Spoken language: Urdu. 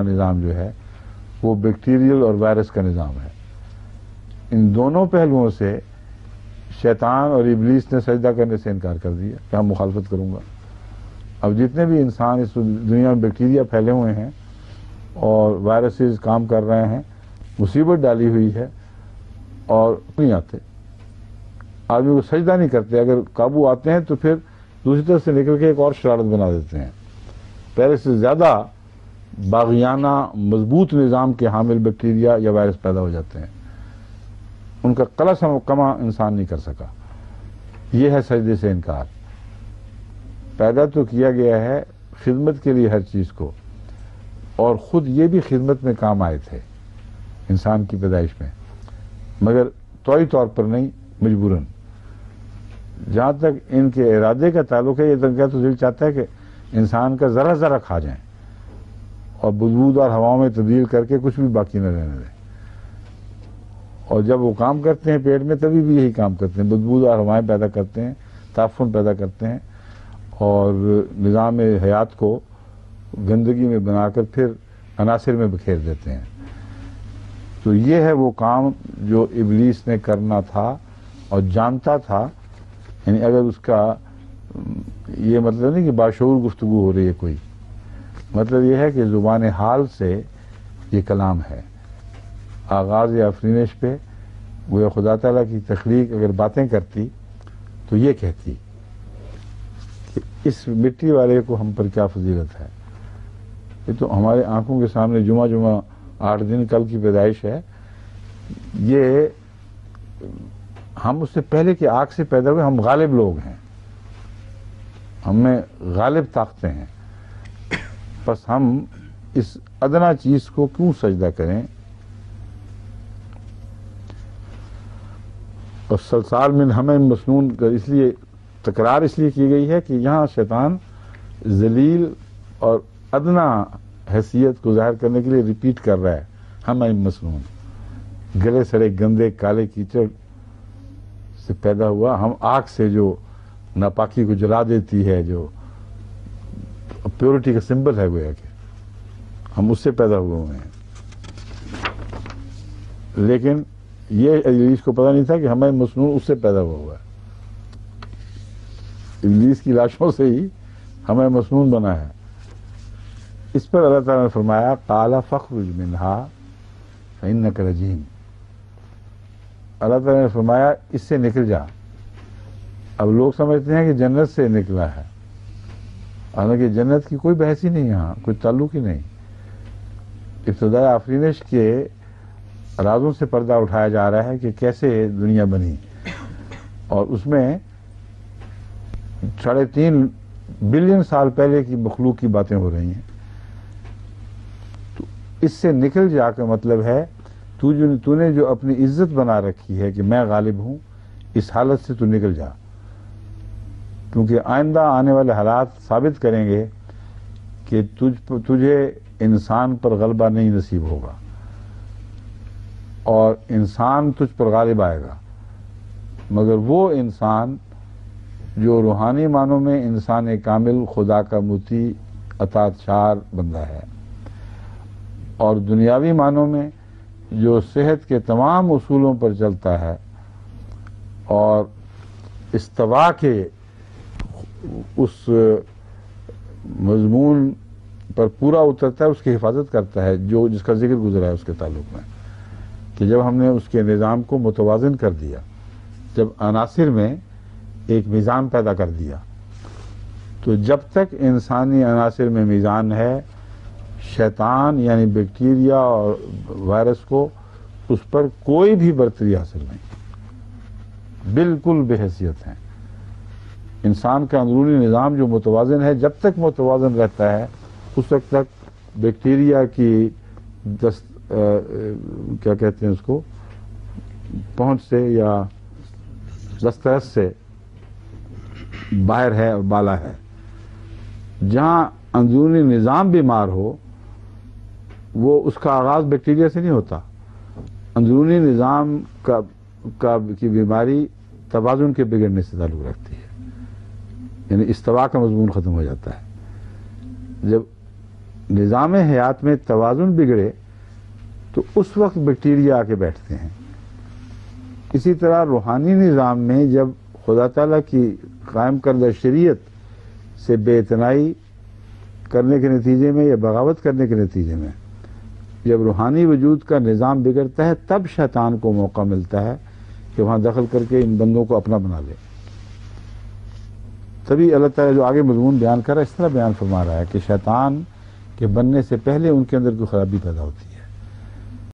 نظام جو ہے وہ بیکٹیریل اور وائرس کا نظام ہے. ان دونوں پہلوؤں سے شیطان اور ابلیس نے سجدہ کرنے سے انکار کر دیا کہ ہم مخالفت کروں گا. اب جتنے بھی انسان اس دنیا میں بیکٹیریا پھیلے ہوئے ہیں اور وائرسز کام کر رہے ہیں، مصیبت ڈالی ہوئی ہے اور نہیں آتے، آدمی کو سجدہ نہیں کرتے. اگر قابو آتے ہیں تو پھر دوسری طرف سے نکل کے ایک اور شرارت بنا دیتے ہیں. پہلے سے زیادہ باغیانہ مضبوط نظام کے حامل بیکٹیریا یا وائرس پیدا ہو جاتے ہیں. ان کا قلص کما انسان نہیں کر سکا. یہ ہے سجدے سے انکار. پیدا تو کیا گیا ہے خدمت کے لیے ہر چیز کو، اور خود یہ بھی خدمت میں کام آئے تھے انسان کی پیدائش میں، مگر طوعی طور پر نہیں، مجبوراً. جہاں تک ان کے ارادے کا تعلق ہے، یہ تو دل چاہتا ہے کہ انسان کا ذرا ذرا کھا جائیں اور بدبودار ہواؤں میں تبدیل کر کے کچھ بھی باقی نہ رہنے دیں. اور جب وہ کام کرتے ہیں پیٹ میں، تبھی بھی یہی کام کرتے ہیں، بدبودار ہوائیں پیدا کرتے ہیں، تعفن پیدا کرتے ہیں اور نظام حیات کو گندگی میں بنا کر پھر عناصر میں بکھیر دیتے ہیں. تو یہ ہے وہ کام جو ابلیس نے کرنا تھا اور جانتا تھا. یعنی اگر اس کا یہ مطلب نہیں کہ باشعور گفتگو ہو رہی ہے کوئی، مطلب یہ ہے کہ زبان حال سے یہ کلام ہے. آغاز آفرینش پہ وہ خدا تعالیٰ کی تخلیق اگر باتیں کرتی تو یہ کہتی کہ اس مٹی والے کو ہم پر کیا فضیلت ہے. یہ تو ہمارے آنکھوں کے سامنے جمعہ 8 دن کل کی پیدائش ہے. یہ ہم اس سے پہلے کی آگ سے پیدا ہوئے، ہم غالب لوگ ہیں، ہم میں غالب طاقتیں ہیں. بس ہم اس ادنا چیز کو کیوں سجدہ کریں. اور سلسال من حمیم مسنون کا اس لیے تکرار اس لیے کی گئی ہے کہ یہاں شیطان ذلیل اور ادنا حیثیت کو ظاہر کرنے کے لیے ریپیٹ کر رہا ہے. حمیم مسنون، گلے سڑے گندے کالے کیچڑ سے پیدا ہوا. ہم آگ سے جو ناپاکی کو جلا دیتی ہے، جو پیورٹی کا سمبل ہے، گویا کہ ہم اس سے پیدا ہوئے ہیں. لیکن یہ ابلیس کو پتہ نہیں تھا کہ ہمیں مسنون اس سے پیدا ہوا ہے. ابلیس کی لاشوں سے ہی ہمیں مسنون بنا ہے. اس پر اللہ تعالیٰ نے فرمایا قال فاخرج منها فإنك رجیم. اللہ تعالیٰ نے فرمایا اس سے نکل جا. اب لوگ سمجھتے ہیں کہ جنت سے نکلا ہے، حالانکہ جنت کی کوئی بحث ہی نہیں، یہاں کوئی تعلق ہی نہیں. ابتداء آفرینش کے رازوں سے پردہ اٹھایا جا رہا ہے کہ کیسے دنیا بنی، اور اس میں 3.5 بلین سال پہلے کی مخلوق کی باتیں ہو رہی ہیں. تو اس سے نکل جا کا مطلب ہے تو نے جو اپنی عزت بنا رکھی ہے کہ میں غالب ہوں، اس حالت سے تو نکل جا، کیونکہ آئندہ آنے والے حالات ثابت کریں گے کہ تجھے انسان پر غلبہ نہیں نصیب ہوگا اور انسان تجھ پر غالب آئے گا، مگر وہ انسان جو روحانی معنوں میں انسان کامل، خدا کا مطیع، اطاعت شار بندہ ہے، اور دنیاوی معنوں میں جو صحت کے تمام اصولوں پر چلتا ہے اور استوا کے اس مضمون پر پورا اترتا ہے، اس کی حفاظت کرتا ہے، جس کا ذکر گزرا ہے اس کے تعلق میں، کہ جب ہم نے اس کے نظام کو متوازن کر دیا، جب عناصر میں ایک میزان پیدا کر دیا، تو جب تک انسانی عناصر میں میزان ہے، شیطان یعنی بیکٹیریا اور وائرس کو اس پر کوئی بھی برتری حاصل نہیں، بالکل بے حیثیت ہیں. انسان کا اندرونی نظام جو متوازن ہے، جب تک متوازن رہتا ہے اس وقت تک بیکٹیریا کی کیا کہتے ہیں اس کو، پہنچ سے یا دسترس سے باہر ہے اور بالا ہے. جہاں اندرونی نظام بیمار ہو، وہ اس کا آغاز بیکٹیریا سے نہیں ہوتا. اندرونی نظام کی بیماری توازن کے بگڑنے سے تعلق رکھتی ہے، یعنی استوا کا مضمون ختم ہو جاتا ہے. جب نظام حیات میں توازن بگڑے تو اس وقت بیکٹیریا آ کے بیٹھتے ہیں. اسی طرح روحانی نظام میں جب خدا تعالیٰ کی قائم کردہ شریعت سے بے اعتنائی کرنے کے نتیجے میں یا بغاوت کرنے کے نتیجے میں جب روحانی وجود کا نظام بگڑتا ہے تب شیطان کو موقع ملتا ہے کہ وہاں دخل کر کے ان بندوں کو اپنا بنا لے. تبھی اللہ تعالیٰ جو آگے مضمون بیان کر رہا ہے اس طرح بیان فرما رہا ہے کہ شیطان کے بننے سے پہلے ان کے اندر کوئی خرابی پیدا ہوتی ہے.